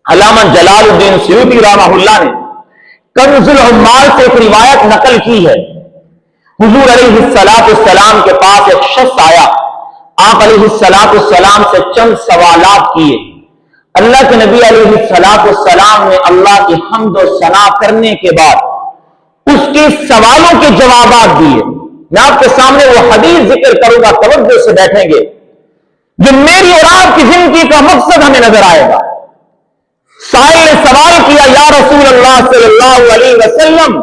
علامہ جلال الدین سیوطی رحمہ اللہ نے کنز العمال سے ایک روایت نقل کی ہے. حضور علیہ السلام کے پاس ایک شخص آیا. آپ علیہ السلام سے چند سوالات کیے. اللہ کے نبی علیہ السلام نے اللہ کی حمد و ثنا کرنے کے بعد اس کے سوالوں کے جوابات دیے. میں آپ کے سامنے وہ حدیث ذکر کروں گا, توجہ سے بیٹھیں گے, جو میری اور آپ کی زندگی کا مقصد ہمیں نظر آئے گا. سائل نے سوال کیا, یا رسول اللہ صلی اللہ علیہ وسلم,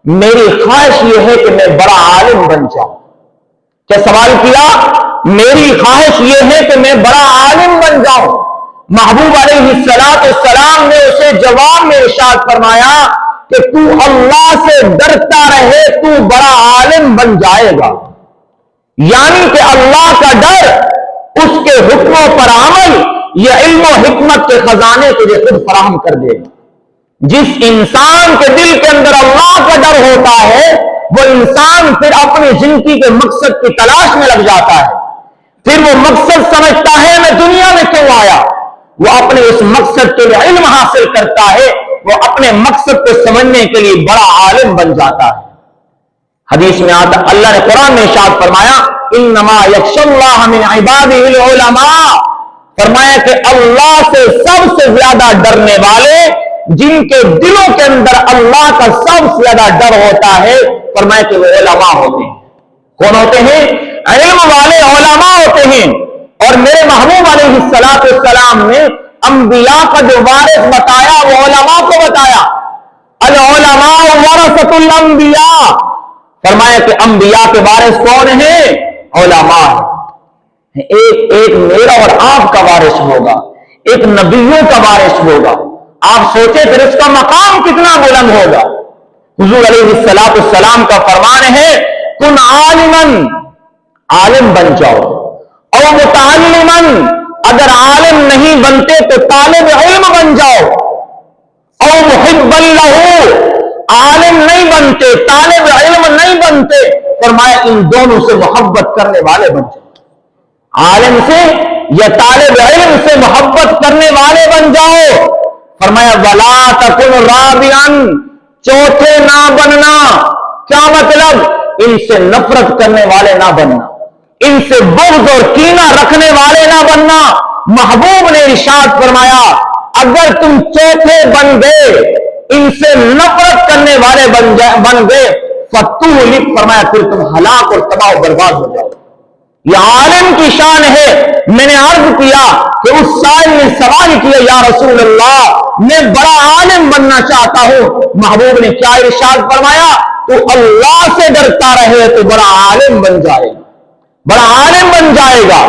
میری خواہش یہ ہے کہ میں بڑا عالم بن جاؤں. کیا سوال کیا؟ میری خواہش یہ ہے کہ میں بڑا عالم بن جاؤں. محبوب علیہ السلام نے اسے جواب میں ارشاد فرمایا کہ تو اللہ سے ڈرتا رہے, تو بڑا عالم بن جائے گا. یعنی کہ اللہ کا ڈر, اس کے حکموں پر عمل, یہ علم و حکمت کے خزانے تجھے خود فراہم کر دے گا. جس انسان کے دل کے اندر اللہ کا ڈر ہوتا ہے, وہ انسان پھر اپنی زندگی کے مقصد کی تلاش میں لگ جاتا ہے. پھر وہ مقصد سمجھتا ہے میں دنیا میں کیوں آیا. وہ اپنے اس مقصد کے لیے علم حاصل کرتا ہے, وہ اپنے مقصد کو سمجھنے کے لیے بڑا عالم بن جاتا ہے. حدیث میں آتا, اللہ نے قرآن میں ارشاد فرمایا انما یخشی اللہ من عبادہ العلماء, فرمایا کہ اللہ سے سب سے زیادہ ڈرنے والے, جن کے دلوں کے اندر اللہ کا سب سے زیادہ ڈر ہوتا ہے, فرمایا کہ وہ علماء ہوتے ہیں. کون ہوتے ہیں؟ علم والے علماء ہوتے ہیں. اور میرے محبوب علیہ السلام نے انبیاء کا جو وارث بتایا وہ علماء کو بتایا. العلماء ورثۃ الانبیاء, فرمایا کہ انبیاء کے وارث کون ہیں؟ علماء. ایک میرا اور آپ کا وارث ہوگا, ایک نبیوں کا وارث ہوگا. آپ سوچیں پھر اس کا مقام کتنا بلند ہوگا. حضور علیہ السلام کا فرمان ہے کن عالمن, عالم بن جاؤ, او متعلمن, اگر عالم نہیں بنتے تو طالب علم بن جاؤ, او محبا لہ, عالم نہیں بنتے طالب علم نہیں بنتے, فرمایا ان دونوں سے محبت کرنے والے بن جاؤ. عالم سے یا طالب علم سے محبت کرنے والے بن جاؤ. فرمایا ولا تکن رابعا, چوتھے نہ بننا. کیا مطلب؟ ان سے نفرت کرنے والے نہ بننا, ان سے بغض اور کینہ رکھنے والے نہ بننا. محبوب نے ارشاد فرمایا اگر تم چوتھے بن گئے, ان سے نفرت کرنے والے بن گئے, فتہلک, فرمایا پھر تم ہلاک اور تباہ و برباد ہو جاؤ. یہ عالم کی شان ہے. میں نے عرض کیا کہ اس سائل نے سوال کیا یا رسول اللہ میں بڑا عالم بننا چاہتا ہوں. محبوب نے کیا ارشاد فرمایا, تو اللہ سے ڈرتا رہے تو بڑا عالم بن جائے گا, بڑا عالم بن جائے گا.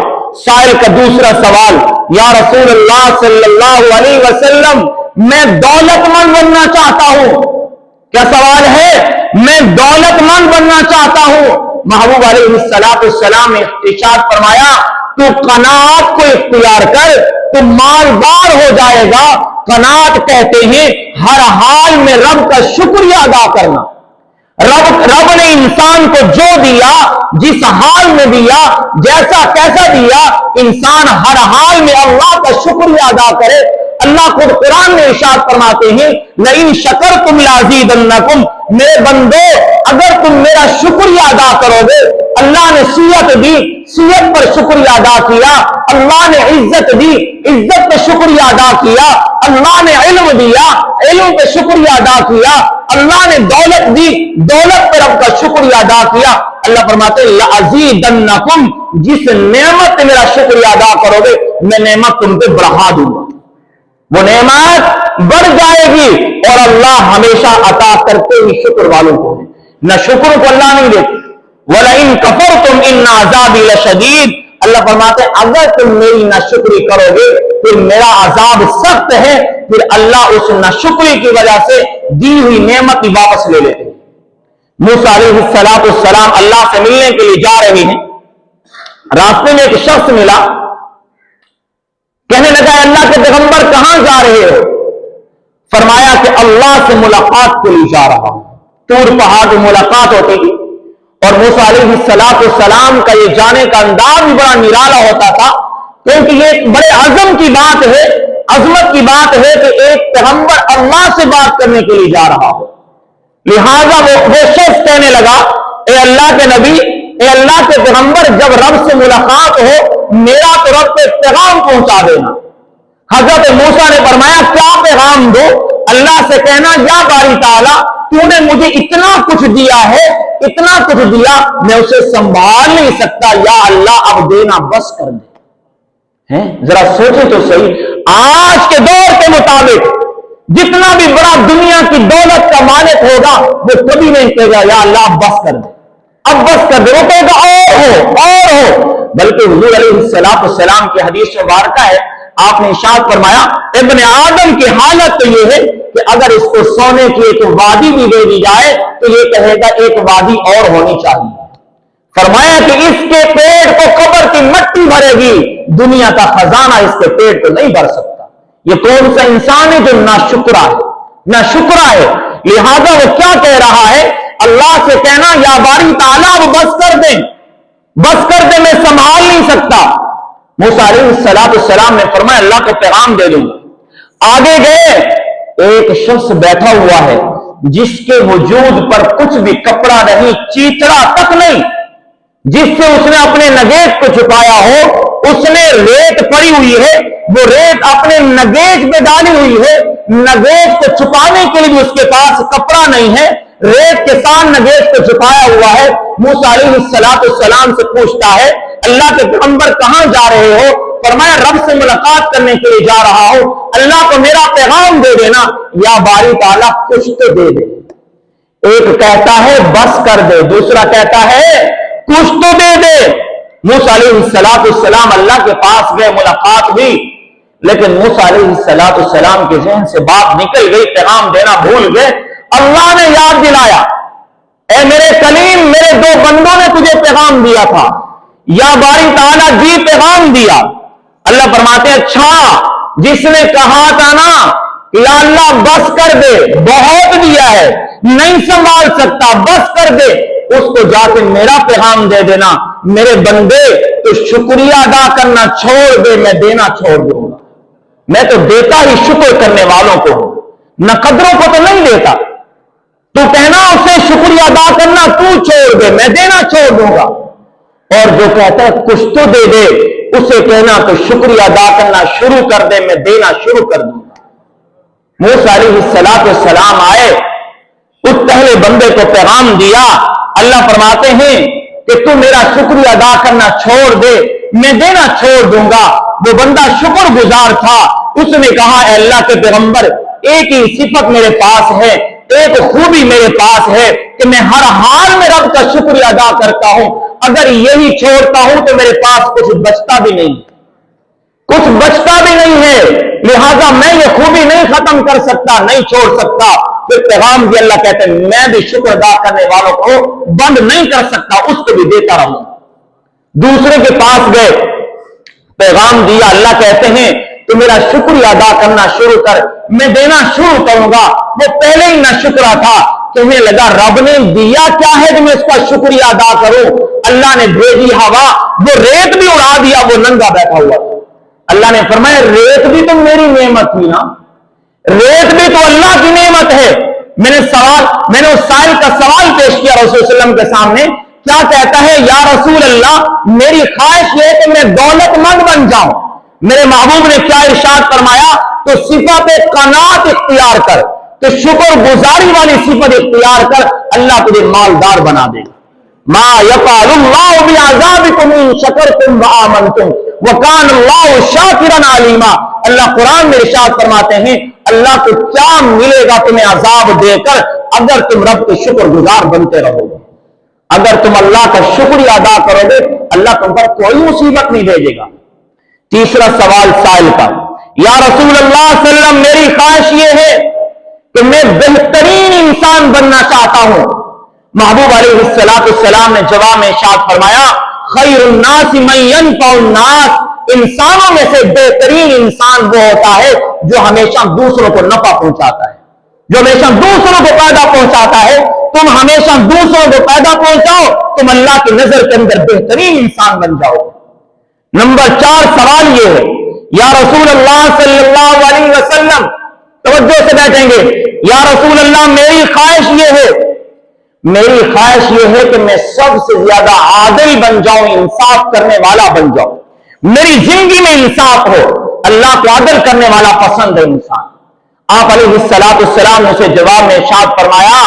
سائل کا دوسرا سوال, یا رسول اللہ صلی اللہ علیہ وسلم میں دولت مند بننا چاہتا ہوں. کیا سوال ہے؟ میں دولت مند بننا چاہتا ہوں. محبوب علیہ السلام نے ارشاد فرمایا تو قناعت کو اختیار کر, تو مالدار ہو جائے گا. قناعت کہتے ہیں ہر حال میں رب کا شکریہ ادا کرنا. رب نے انسان کو جو دیا, جس حال میں دیا, جیسا کیسا دیا, انسان ہر حال میں اللہ کا شکریہ ادا کرے. اللہ خود قرآن میں ارشاد فرماتے ہیں لئن شکرتم لازیدنکم, میرے بندو اگر تم میرا شکریہ ادا کرو گے. اللہ نے صحت دی, صحت پر شکریہ ادا کیا. اللہ نے عزت دی, عزت پر شکریہ ادا کیا. اللہ نے علم دیا, علم پہ شکریہ ادا کیا. اللہ نے دولت دی, دولت پر رب کا شکریہ ادا کیا. اللہ فرماتے ہیں لازیدنکم, جس نعمت پہ میرا شکریہ ادا کرو گے میں نعمت تم پہ بڑھا دوں گا, وہ نعمت بڑھ جائے گی. اور اللہ ہمیشہ عطا کرتے ہی شکر والوں کو ہے, نہ شکر کو اللہ نہیں دیتے. وَلَئِن كَفَرْتُمْ إِنَّ عَذَابِي لَشَدِيدٌ, اللہ فرماتے ہیں اگر تم میری ناشکری کرو گے پھر میرا عذاب سخت ہے. پھر اللہ اس ناشکری کی وجہ سے دی ہوئی نعمت واپس لے لیتے ہیں. موسیٰ علیہ السلام اللہ سے ملنے کے لیے جا رہے ہیں. راستے میں ایک شخص ملا, کہنے لگا اللہ کے پیغمبر کہاں جا رہے ہو؟ فرمایا کہ اللہ سے ملاقات کے لیے جا رہا ہوں. طور پہاڑ میں ملاقات ہوتی تھی, اور موسیٰ علیہ السلام کا یہ جانے کا انداز بھی بڑا نرالا ہوتا تھا, کیونکہ یہ ایک بڑے عزم کی بات ہے. عظمت کی بات ہے کہ ایک پیغمبر اللہ سے بات کرنے کے لیے جا رہا ہو. لہذا وہ شخص کہنے لگا اے اللہ کے نبی، اے اللہ کے پیغمبر، جب رب سے ملاقات ہو میرا تو رب پہ پیغام پہنچا دینا. حضرت موسیٰ نے فرمایا کیا پیغام دو؟ اللہ سے کہنا یا باری تعالیٰ تو نے مجھے اتنا کچھ دیا ہے، اتنا کچھ دیا میں اسے سنبھال نہیں سکتا، یا اللہ اب دینا بس کر دے. ذرا سوچیں تو صحیح، آج کے دور کے مطابق جتنا بھی بڑا دنیا کی دولت کا مالک ہوگا وہ کبھی نہیں کہے گا یا اللہ اب بس کر دے، اب بس کر دے. وہ کہے گا اور ہو. بلکہ حضور علیہ السلام کی حدیث مبارکہ ہے، آپ نے ارشاد فرمایا ابن آدم کی حالت تو یہ ہے کہ اگر اس کو سونے کی ایک وادی بھی دے دی جائے تو یہ کہے گا ایک وادی اور ہونی چاہیے. فرمایا کہ اس کے پیٹ کو قبر کی مٹی بھرے گی، دنیا کا خزانہ اس کے پیٹ کو نہیں بھر سکتا. یہ کون سا انسان ہے جو ناشکرا ہے، ناشکرا ہے. لہذا وہ کیا کہہ رہا ہے؟ اللہ سے کہنا یا باری تعالیٰ وہ بس کر دیں، بس کر دیں، میں سنبھال نہیں سکتا. موسیٰ علیہ السلام نے فرمایا اللہ کو پیغام دے دوں. آگے گئے، ایک شخص بیٹھا ہوا ہے جس کے وجود پر کچھ بھی کپڑا نہیں، چیتڑا تک نہیں، جس سے اس نے اپنے نگیٹ کو چھپایا ہو. اس نے ریت پڑی ہوئی ہے، وہ ریت اپنے نگیٹ پہ ڈالی ہوئی ہے، نگیٹ کو چھپانے کے لیے بھی اس کے پاس کپڑا نہیں ہے، ریت کے ساتھ نگیٹ کو چھپایا ہوا ہے. موسیٰ علیہ السلام سے پوچھتا ہے اللہ کے پیغمبر کہاں جا رہے ہو؟ فرمایا رب سے ملاقات کرنے کے لیے جا رہا ہوں، اللہ کو میرا پیغام دے دینا. یا باری تعالیٰ کچھ تو دے دے. ایک کہتا ہے بس کر دے، دوسرا کہتا ہے کچھ تو دے دے. موسیٰ علیہ السلام اللہ کے پاس گئے، ملاقات ہوئی، لیکن موسیٰ علیہ السلام کے ذہن سے بات نکل گئی، پیغام دینا بھول گئے. اللہ نے یاد دلایا اے میرے کلیم، میرے دو بندوں نے تجھے پیغام دیا تھا. یا باری تعالیٰ جی پیغام دیا. اللہ فرماتے ہیں اچھا جس نے کہا تھا نا یا اللہ بس کر دے، بہت دیا ہے، نہیں سنبھال سکتا، بس کر دے، اس کو جا کے میرا پیغام دے دینا. میرے بندے تو شکریہ ادا کرنا چھوڑ دے، میں دینا چھوڑ دوں گا. میں تو دیتا ہی شکر کرنے والوں کو ہوں، نہ قدروں کو تو نہیں دیتا. تو کہنا اسے شکریہ ادا کرنا تو چھوڑ دے، میں دینا چھوڑ دوں گا. اور جو کہتا ہے کچھ تو دے دے، اسے کہنا تو شکریہ ادا کرنا شروع کر دے، میں دینا شروع کر دوں گا. موسیٰ علیہ السلام آئے، اس پہلے بندے کو پیغام دیا. اللہ فرماتے ہیں کہ تو میرا شکریہ ادا کرنا چھوڑ دے، میں دینا چھوڑ دوں گا. وہ بندہ شکر گزار تھا. اس نے کہا اے اللہ کے پیغمبر ایک ہی صفت میرے پاس ہے، ایک خوبی میرے پاس ہے کہ میں ہر حال میں رب کا شکریہ ادا کرتا ہوں. اگر یہی چھوڑتا ہوں تو میرے پاس کچھ بچتا بھی نہیں، کچھ بچتا بھی نہیں ہے. لہذا میں یہ خوبی نہیں ختم کر سکتا، نہیں چھوڑ سکتا. پھر پیغام بھی اللہ کہتے ہیں میں بھی شکر ادا کرنے والوں کو بند نہیں کر سکتا، اس کو بھی دیتا رہوں. دوسرے کے پاس گئے، پیغام دیا. اللہ کہتے ہیں تو میرا شکریہ ادا کرنا شروع کر، میں دینا شروع کروں گا. وہ پہلے ہی نہ شکرا تھا، کہنے لگا رب نے دیا کیا ہے کہ میں اس کا شکریہ ادا کروں. اللہ نے بھیجی ہوا، وہ ریت بھی اڑا دیا، وہ ننگا بیٹھا ہوا تھا. اللہ نے فرمایا ریت بھی تو میری نعمت تھی نا، ریت بھی تو اللہ کی نعمت ہے. میں نے اس سائل کا سوال پیش کیا رسول صلی اللہ علیہ وسلم کے سامنے. کیا کہتا ہے یا رسول اللہ میری خواہش یہ ہے کہ میں دولت مند بن جاؤں. میرے محبوب نے کیا ارشاد فرمایا؟ تو صفت قناعت اختیار کر، تو شکر گزاری والی صفت اختیار کر، اللہ تجھے مالدار بنا دے گا. ما یفعل اللہ بعذابکم ان شکرتم وآمنتم وکان اللہ شاکرا علیما. اللہ قرآن میں ارشاد فرماتے ہیں اللہ کو کیا ملے گا تمہیں عذاب دے کر اگر تم رب کے شکر گزار بنتے رہو گے. اگر تم اللہ کا شکریہ ادا کرو گے اللہ تم پر کوئی مصیبت نہیں بھیجے گا. تیسرا سوال سائل کا، یا رسول اللہ صلی اللہ علیہ وسلم میری خواہش یہ ہے کہ میں بہترین انسان بننا چاہتا ہوں. محبوب علیہ السلام نے جواب میں ارشاد فرمایا خیر الناس من ينفع الناس. انسانوں میں سے بہترین انسان وہ ہوتا ہے جو ہمیشہ دوسروں کو نفع پہنچاتا ہے، جو ہمیشہ دوسروں کو فائدہ پہنچاتا ہے. تم ہمیشہ دوسروں کو فائدہ پہنچاؤ، تم اللہ کی نظر کے اندر بہترین انسان بن جاؤ. نمبر 4 سوال یہ ہے یا رسول اللہ صلی اللہ علیہ وسلم، توجہ سے بیٹھیں گے، یا رسول اللہ میری خواہش یہ ہے، میری خواہش یہ ہے کہ میں سب سے زیادہ عادل بن جاؤں، انصاف کرنے والا بن جاؤں، میری زندگی میں انصاف ہو، اللہ کو عادل کرنے والا پسند ہے انسان۔ آپ علیہ السلام نے اسے جواب میں ارشاد فرمایا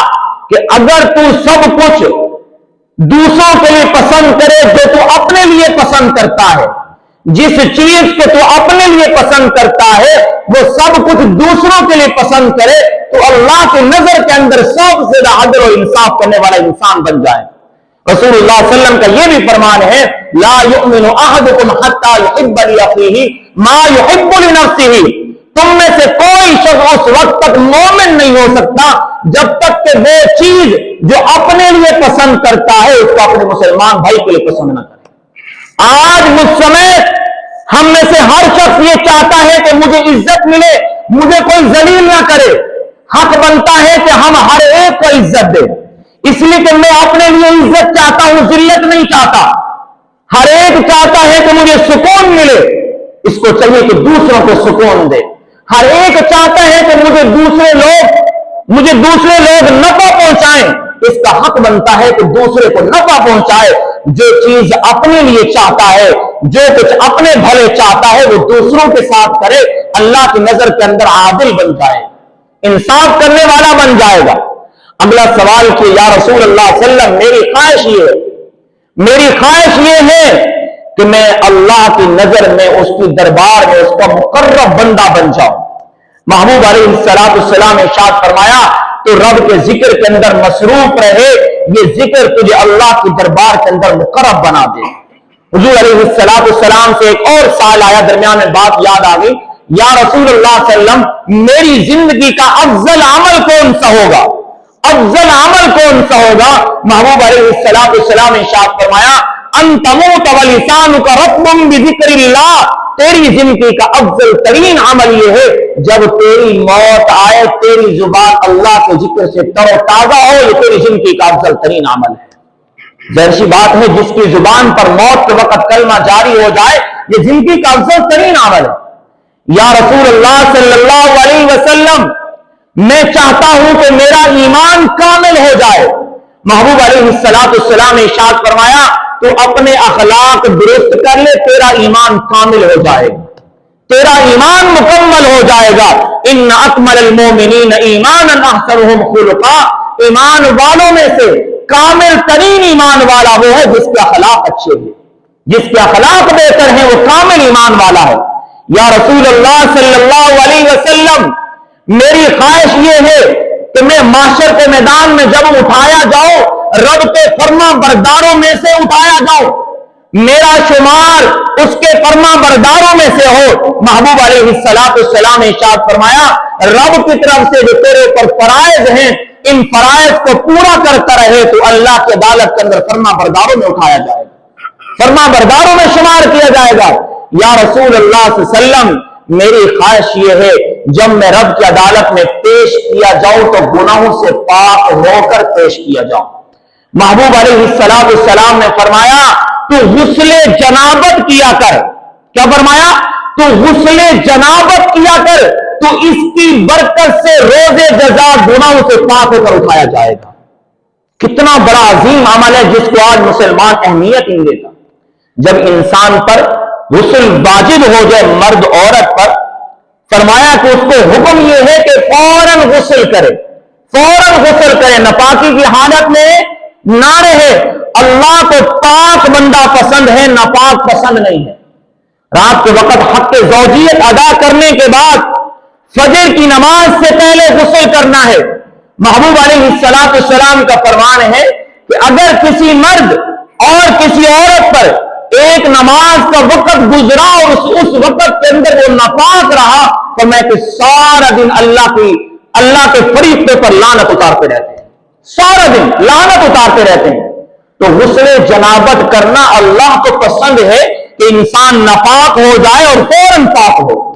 کہ اگر تو سب کچھ دوسروں کے لیے پسند کرے جو تو اپنے لیے پسند کرتا ہے، جس چیز کو تو اپنے لیے پسند کرتا ہے وہ سب کچھ دوسروں کے لیے پسند کرے، تو اللہ کی نظر کے اندر سب سے زیادہ عدل و انصاف کرنے والا انسان بن جائے۔ رسول اللہ صلی اللہ علیہ وسلم کا یہ بھی فرمان ہے، لا یؤمن احدکم حتی یحب لاخیہ ما یحب لنفسہ، تم میں سے کوئی شخص اس وقت تک مومن نہیں ہو سکتا جب تک کہ وہ چیز جو اپنے لیے پسند کرتا ہے اس کو اپنے مسلمان بھائی کے لیے پسند نہ کرے۔ آج مجھ سمیت ہم میں سے ہر شخص یہ چاہتا ہے کہ مجھے عزت ملے، مجھے کوئی ذلیل نہ کرے، حق بنتا ہے کہ ہم ہر ایک کو عزت دیں، اس لیے کہ میں اپنے لیے عزت چاہتا ہوں، ذلت نہیں چاہتا۔ ہر ایک چاہتا ہے کہ مجھے سکون ملے، اس کو چاہیے کہ دوسروں کو سکون دے۔ ہر ایک چاہتا ہے کہ مجھے دوسرے لوگ نفع پہنچائیں، اس کا حق بنتا ہے کہ دوسرے کو نفع پہنچائے۔ جو چیز اپنے لیے چاہتا ہے، جو کچھ اپنے بھلے چاہتا ہے وہ دوسروں کے ساتھ کرے، اللہ کی نظر کے اندر عادل بن جائے، انصاف کرنے والا بن جائے گا۔ اگلا سوال کہ یا رسول اللہ صلی اللہ علیہ وسلم میری خواہش یہ ہے کہ میں اللہ کی نظر میں اس کی دربار میں اس کا مقرب بندہ بن جاؤں۔ محبوب علیہ السلام ارشاد فرمایا تو رب کے ذکر کے اندر مصروف رہے، یہ ذکر تجھے اللہ کی دربار کے اندر مقرب بنا دے۔ حضور علیہ السلام سے ایک اور سوال آیا، درمیان میں بات یاد آ گئی، یا رسول اللہ صلی اللہ علیہ وسلم میری زندگی کا افضل عمل کون سا ہوگا؟ افضل عمل کون سا ہوگا؟ محبوب علیہ السلام نے ارشاد فرمایا ان تموت ولسانک رطب بذکر اللہ، تیری زندگی کا افضل ترین عمل یہ ہے جب تیری موت آئے تیری زبان اللہ کے ذکر سے تر و تازہ ہو، یہ تیری زندگی کا افضل ترین عمل ہے۔ ظاہر سی بات ہے جس کی زبان پر موت کے وقت کلمہ جاری ہو جائے یہ زندگی کا افضل ترین عمل ہے۔ یا رسول اللہ صلی اللہ علیہ وسلم میں چاہتا ہوں کہ میرا ایمان کامل ہو جائے۔ محبوب علیہ السلام نے ارشاد فرمایا تو اپنے اخلاق درست کر لے، تیرا ایمان کامل ہو جائے گا، تیرا ایمان مکمل ہو جائے گا۔ ان اکمل المومنین ایمانا احسنهم خلقا، ایمان والوں میں سے کامل ترین ایمان والا وہ ہے جس کے اخلاق اچھے ہیں، جس کے اخلاق بہتر ہیں وہ کامل ایمان والا ہے۔ یا رسول اللہ صلی اللہ علیہ وسلم میری خواہش یہ ہے کہ میں معاشر کے میدان میں جب اٹھایا جاؤں رب کے فرما برداروں میں سے اٹھایا جاؤں، میرا شمار اس کے فرما برداروں میں سے ہو۔ محبوب علیہ السلام نے ارشاد فرمایا رب کی طرف سے جو تیرے اوپر فرائض ہیں ان فرائض کو پورا کرتا رہے تو اللہ کی عدالت کے اندر فرما برداروں میں اٹھایا جائے گا، فرما برداروں میں شمار کیا جائے گا۔ یا رسول اللہ صلی اللہ علیہ وسلم میری خواہش یہ ہے جب میں رب کی عدالت میں پیش کیا جاؤں تو گناہوں سے پاک ہو کر پیش کیا جاؤں۔ محبوب علیہ السلام نے فرمایا تو غسل جنابت کیا کر، کیا فرمایا؟ تو غسل جنابت کیا کر تو اس کی برکت سے روز جزا گناہوں سے پاک ہو کر اٹھایا جائے گا۔ کتنا بڑا عظیم عمل ہے جس کو آج مسلمان اہمیت نہیں دیتا۔ جب انسان پر غسل واجب ہو جائے مرد عورت پر، فرمایا کہ اس کو حکم یہ ہے کہ فوراً غسل کرے، فوراً غسل کرے، ناپاکی کی حالت میں نہ رہے۔ اللہ کو پاک بندہ پسند ہے، ناپاک پسند نہیں ہے۔ رات کے وقت حق زوجیت ادا کرنے کے بعد فجر کی نماز سے پہلے غسل کرنا ہے۔ محبوب علیہ السلام کا فرمان ہے کہ اگر کسی مرد اور کسی عورت پر ایک نماز کا وقت گزرا اور اس وقت کے اندر وہ ناپاک رہا تو میں کہ سارا دن اللہ کے فرشتوں پر لعنت اتارتے رہتے ہیں، سارا دن لعنت اتارتے رہتے ہیں۔ تو غسل جنابت کرنا اللہ کو پسند ہے کہ انسان ناپاک ہو جائے اور فوراً پاک ہو۔